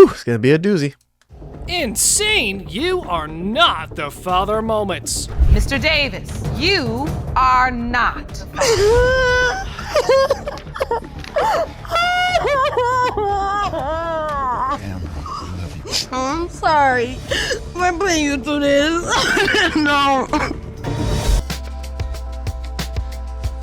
Whew, it's gonna be a doozy. Insane! You are not the father moments. Mr. Davis, you are not. I'm sorry for putting you through this. No.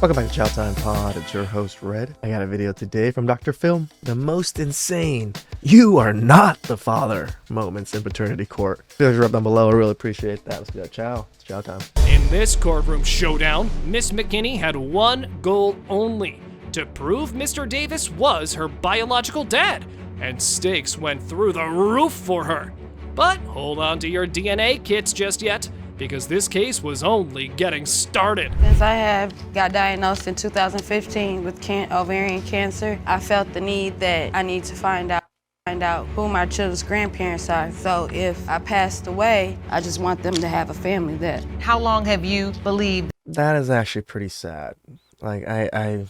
Welcome back to Chow Time Pod. It's your host, Red. I got a video today from Dr. Film. The most insane, you are not the father moments in paternity court. Feel like up down below. I really appreciate that. Let's do that. Chow. It's chow time. In this courtroom showdown, Miss McKinney had one goal only: to prove Mr. Davis was her biological dad, and stakes went through the roof for her. But hold on to your DNA kits just yet, because this case was only getting started. Since I got diagnosed in 2015 with ovarian cancer, I felt the need that I need to find out who my children's grandparents are. So if I passed away, I just want them to have a family that. How long have you believed? That is actually pretty sad. Like, I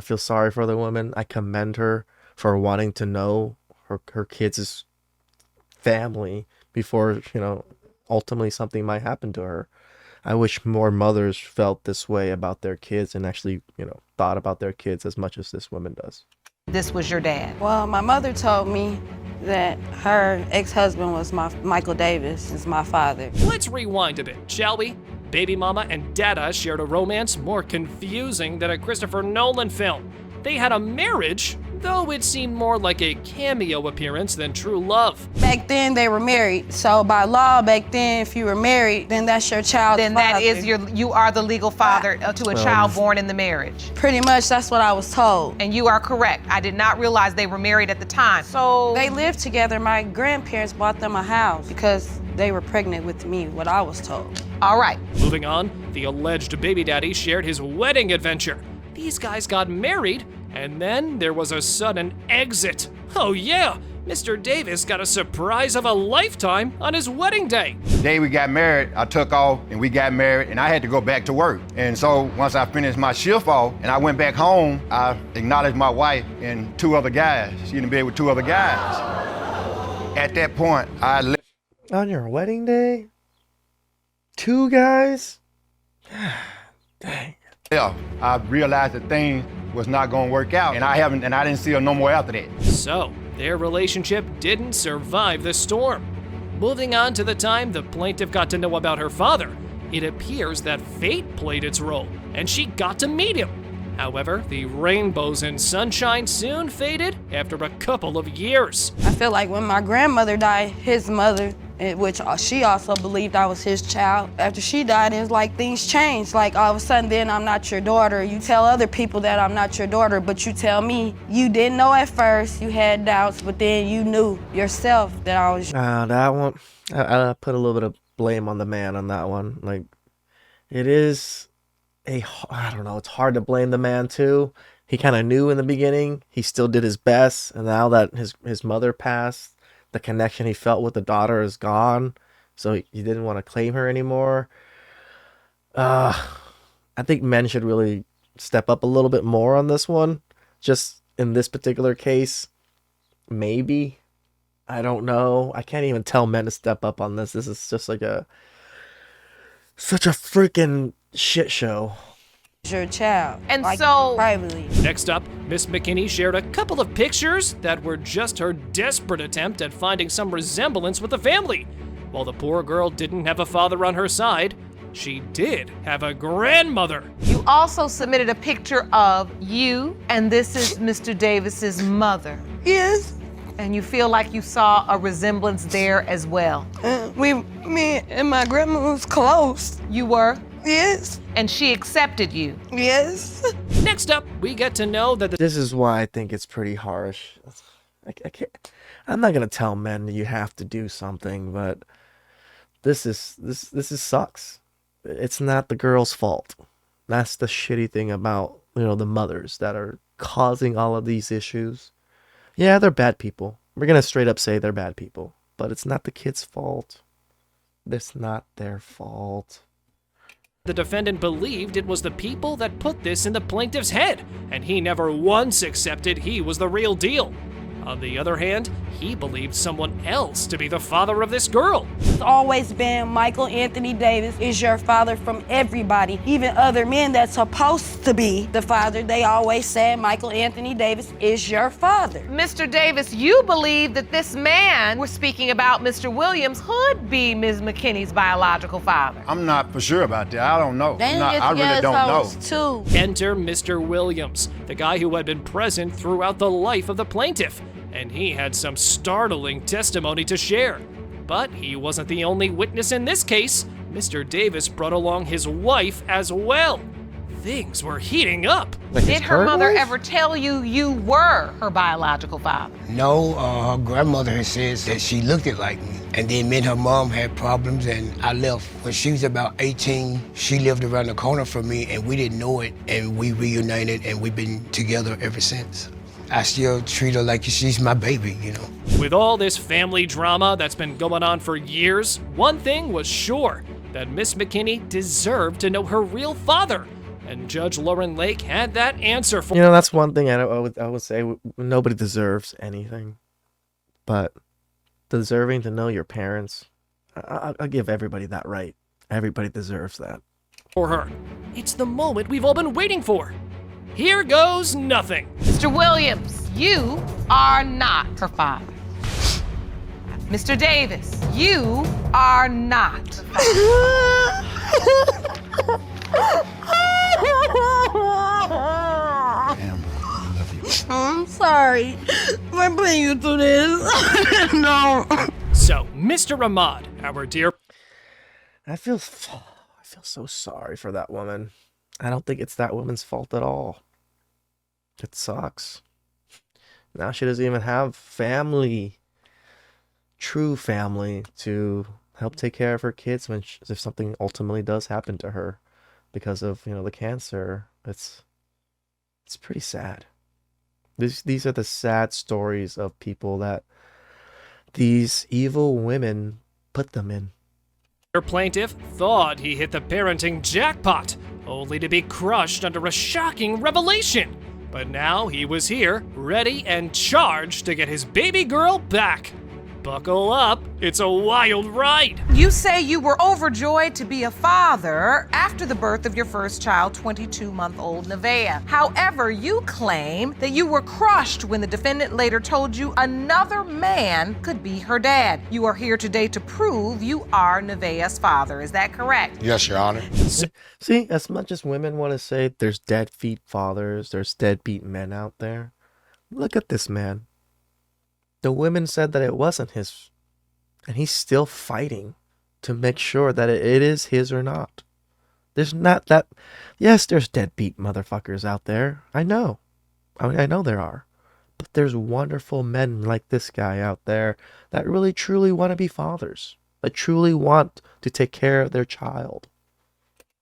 feel sorry for the woman. I commend her for wanting to know her kids' family before, ultimately something might happen to her. I wish more mothers felt this way about their kids and actually, thought about their kids as much as this woman does. This was your dad. Well, my mother told me that her ex-husband was Michael Davis, is my father. Let's rewind a bit, shall we? Baby mama and dada shared a romance more confusing than a Christopher Nolan film. They had a marriage, though it seemed more like a cameo appearance than true love. Back then, they were married. So by law, back then, if you were married, then that's your child's Then father. that is you are the legal father to a child born in the marriage. Pretty much, that's what I was told. And you are correct. I did not realize they were married at the time. So They lived together. My grandparents bought them a house because they were pregnant with me, what I was told. all right. Moving on, the alleged baby daddy shared his wedding adventure. These guys got married, and then there was a sudden exit. Oh yeah, Mr. Davis got a surprise of a lifetime on his wedding day. The day we got married, I took off and we got married and I had to go back to work. And so once I finished my shift off and I went back home, I acknowledged my wife and two other guys. She in bed with two other guys. At that point, I left. On your wedding day? 2 guys? Dang. Yeah, I realized that things was not gonna work out, and I didn't see her no more after that. So, their relationship didn't survive the storm. Moving on to the time the plaintiff got to know about her father, it appears that fate played its role, and she got to meet him. However, the rainbows and sunshine soon faded after a couple of years. I feel like when my grandmother died, his mother, which she also believed I was his child. After she died, it was like things changed. Like all of a sudden, then I'm not your daughter. You tell other people that I'm not your daughter, but you tell me you didn't know at first, you had doubts, but then you knew yourself that I was. That one, I put a little bit of blame on the man on that one. Like, it is I don't know, it's hard to blame the man too. He kind of knew in the beginning, he still did his best, and now that his mother passed, the connection he felt with the daughter is gone, so he didn't want to claim her anymore. I think men should really step up a little bit more on this one. Just in this particular case, maybe. I don't know. I can't even tell men to step up on this. This is just like such a freaking shit show. Your child. And like, so privately. Next up, Miss McKinney shared a couple of pictures that were just her desperate attempt at finding some resemblance with the family. While the poor girl didn't have a father on her side, she did have a grandmother. you also submitted a picture of you, and this is Mr. Davis's mother. Yes. And you feel like you saw a resemblance there as well. Me and my grandma was close. You were? Yes. And she accepted you. Yes. Next up, we get to know that the This is why I think it's pretty harsh. I'm not gonna tell men that you have to do something, but this sucks. It's not the girl's fault. That's the shitty thing about the mothers that are causing all of these issues. Yeah, they're bad people. We're gonna straight up say they're bad people, but it's not the kid's fault. It's not their fault. The defendant believed it was the people that put this in the plaintiff's head, and he never once accepted he was the real deal. On the other hand, he believed someone else to be the father of this girl. It's always been Michael Anthony Davis is your father from everybody. Even other men that's supposed to be the father, they always said Michael Anthony Davis is your father. Mr. Davis, you believe that this man we're speaking about, Mr. Williams, could be Ms. McKinney's biological father. I'm not for sure about that. I don't know. I really Yes, don't I know. was too. Enter Mr. Williams, the guy who had been present throughout the life of the plaintiff, and he had some startling testimony to share. But he wasn't the only witness in this case. Mr. Davis brought along his wife as well. Things were heating up. Like his Did her current mother wife? ever tell you you were her biological father? No, her grandmother had said that she looked it like me. And then me and her mom had problems and I left. When she was about 18, she lived around the corner from me and we didn't know it. And we reunited and we've been together ever since. I still treat her like she's my baby, you know. With all this family drama that's been going on for years, one thing was sure, that Miss McKinney deserved to know her real father. And Judge Lauren Lake had that answer for You know, that's one thing I would say. Nobody deserves anything, but deserving to know your parents, I'll give everybody that right. Everybody deserves that. her. It's the moment we've all been waiting for. Here goes nothing. Mr. Williams, you are not her father. Mr. Davis, you are not her father. Damn, I love you. I'm sorry for putting you through this. No. So, Mr. Ahmad, our dear I feel so sorry for that woman. I don't think it's that woman's fault at all. It sucks. Now she doesn't even have family, true family, to help take care of her kids when if something ultimately does happen to her because of, you know, the cancer. It's pretty sad. These are the sad stories of people that these evil women put them in. plaintiff thought he hit the parenting jackpot, only to be crushed under a shocking revelation. But now he was here, ready and charged to get his baby girl back. Buckle up, it's a wild ride. You say you were overjoyed to be a father after the birth of your first child, 22-month-old Nevaeh. However, you claim that you were crushed when the defendant later told you another man could be her dad. You are here today to prove you are Nevaeh's father. Is that correct? Yes, Your Honor. See, as much as women want to say there's deadbeat fathers, there's deadbeat men out there, look at this man. The women said that it wasn't his, and he's still fighting to make sure that it is his or not. There's not that. Yes, there's deadbeat motherfuckers out there. I know. I know there are. But there's wonderful men like this guy out there that really truly want to be fathers, that truly want to take care of their child.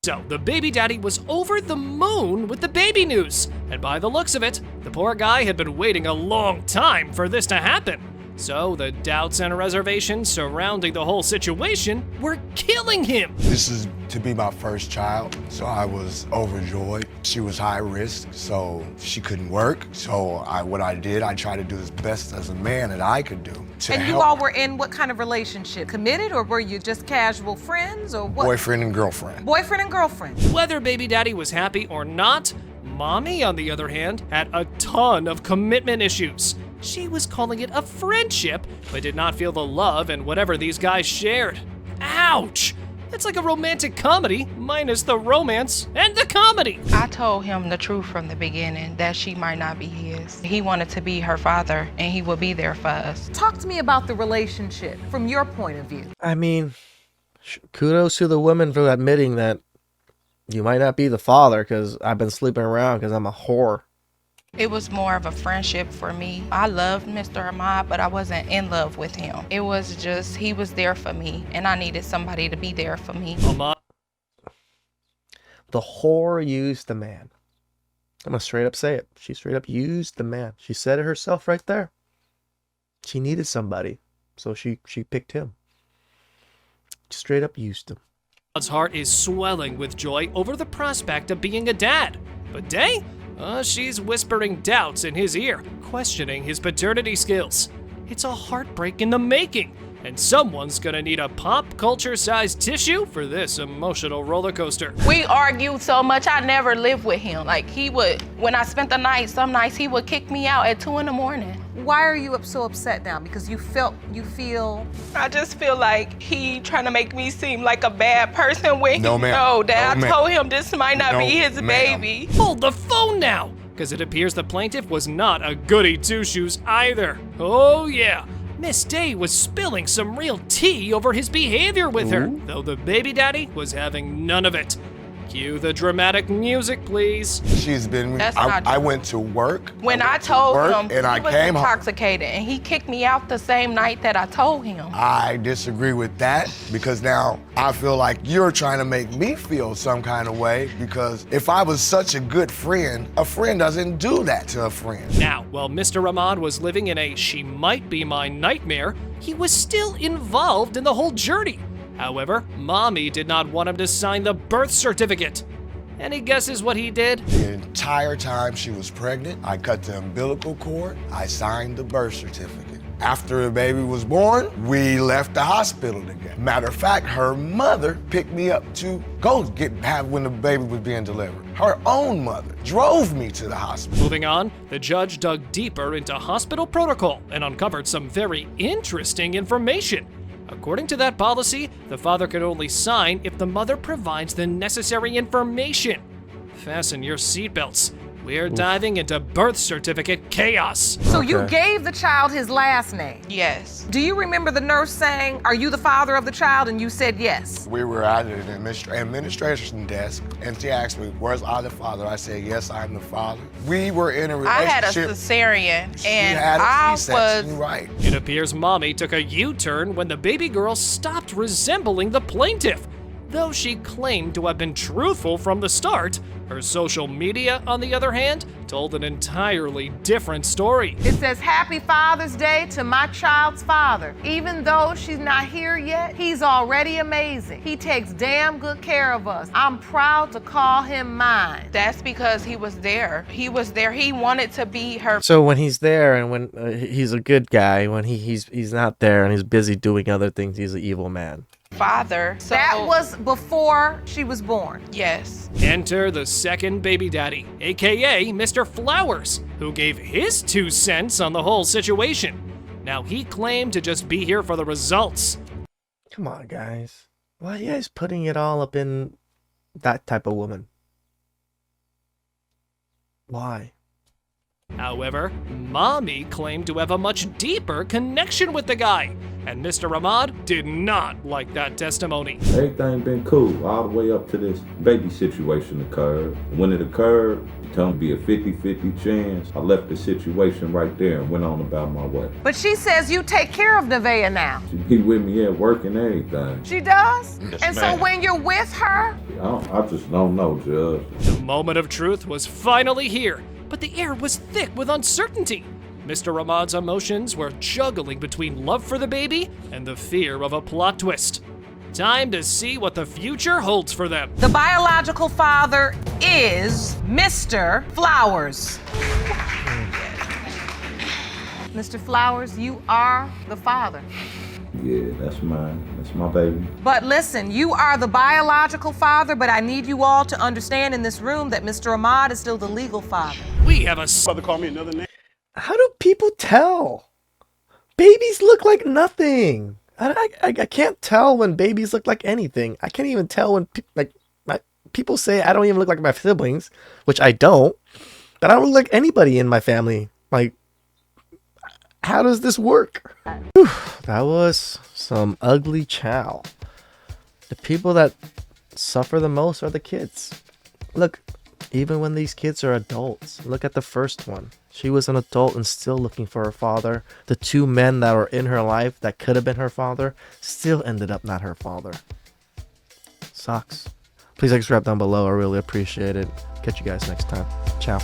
So, the baby daddy was over the moon with the baby news. And by the looks of it, the poor guy had been waiting a long time for this to happen. So, the doubts and reservations surrounding the whole situation were killing him. This is to be my first child, so I was overjoyed. She was high risk, so she couldn't work. So what I did, I tried to do as best as a man that I could do to And help. you all were in what kind of relationship? Committed, or were you just casual friends, or what? Boyfriend and girlfriend. Boyfriend and girlfriend. Whether baby daddy was happy or not, mommy, on the other hand, had a ton of commitment issues. She was calling it a friendship, but did not feel the love and whatever these guys shared. Ouch! It's like a romantic comedy, minus the romance and the comedy. I told him the truth from the beginning, that she might not be his. He wanted to be her father, and he would be there for us. Talk to me about the relationship from your point of view. I mean, kudos to the women for admitting that you might not be the father because I've been sleeping around because I'm a whore. It was more of a friendship for me. I loved Mr. Ahmad, but I wasn't in love with him. It was just, he was there for me, and I needed somebody to be there for me. Ahmad The whore used the man. I'm gonna straight up say it. She straight up used the man. She said it herself right there. She needed somebody, so she picked him. Straight up used him. Ahmad's heart is swelling with joy over the prospect of being a dad. But Day? She's whispering doubts in his ear, questioning his paternity skills. It's a heartbreak in the making, and someone's gonna need a pop culture-sized tissue for this emotional roller coaster. We argued so much, I never lived with him. Like, when I spent the night, some nights he would kick me out at 2 in. Why are you so upset now? Because you feel I just feel like he trying to make me seem like a bad person when No, he ma'am. know that No, I ma'am. told him this might not No, be his ma'am. baby. Hold the phone now, because it appears the plaintiff was not a goody two-shoes either. Oh yeah, Miss Day was spilling some real tea over his behavior with her, though the baby daddy was having none of it. Cue the dramatic music, please. She's been. That's not I true. went to work. When I went to told work, him, and I he was came home. intoxicated, and he kicked me out the same night that I told him. I disagree with that because now I feel like you're trying to make me feel some kind of way because if I was such a good friend, a friend doesn't do that to a friend. Now, while Mr. Ahmad was living in a she might be my nightmare, he was still involved in the whole journey. However, Mommy did not want him to sign the birth certificate. Any guesses what he did? The entire time she was pregnant, I cut the umbilical cord, I signed the birth certificate. After the baby was born, we left the hospital together. Matter of fact, her mother picked me up to go have when the baby was being delivered. Her own mother drove me to the hospital. Moving on, the judge dug deeper into hospital protocol and uncovered some very interesting information. According to that policy, the father can only sign if the mother provides the necessary information. Fasten your seatbelts. We're diving into birth certificate chaos. So you gave the child his last name. Yes. Do you remember the nurse saying, "Are you the father of the child?" And you said yes. We were at an administration desk, and she asked me, "Where's I the father?" I said, "Yes, I'm the father." We were in a I had a relationship. cesarean, She and had a I C-section, was right. It appears Mommy took a U-turn when the baby girl stopped resembling the plaintiff. Though she claimed to have been truthful from the start, her social media, on the other hand, told an entirely different story. It says, "Happy Father's Day to my child's father. Even though she's not here yet, he's already amazing. He takes damn good care of us. I'm proud to call him mine." That's because he was there. He was there. He wanted to be her. So when he's there and when he's a good guy, when he's not there and he's busy doing other things, he's an evil man. Father. So, That was before she was born. yes. Enter the second baby daddy, aka Mr. Flowers, who gave his 2 cents on the whole situation. Now he claimed to just be here for the results. Come on, guys. Why are you guys putting it all up in that type of woman? Why? However, Mommy claimed to have a much deeper connection with the guy, and Mr. Ahmad did not like that testimony. Everything been cool all the way up to this baby situation occurred. When it occurred, it turned to be a 50-50 chance. I left the situation right there and went on about my way. But she says you take care of Nevaeh now. She be with me at work and everything. She does? Yes, And so ma'am. when you're with her, I just don't know, Judge. The moment of truth was finally here, but the air was thick with uncertainty. Mr. Ahmad's emotions were juggling between love for the baby and the fear of a plot twist. Time to see what the future holds for them. the biological father is Mr. Flowers. Mr. Flowers, you are the father. Yeah, that's mine. That's my baby. But listen, you are the biological father, but I need you all to understand in this room that Mr. Ahmad is still the legal father. We have a How do people tell? Babies look like nothing. I can't tell when babies look like anything. I can't even tell when people say I don't even look like my siblings, which I don't. But I don't look like anybody in my family. Like, how does this work? Whew, that was some ugly chow. The people that suffer the most are the kids. Look, even when these kids are adults, look at the first one. She was an adult and still looking for her father. The 2 men that were in her life that could have been her father still ended up not her father. Sucks. Please subscribe down below. I really appreciate it. Catch you guys next time. Ciao.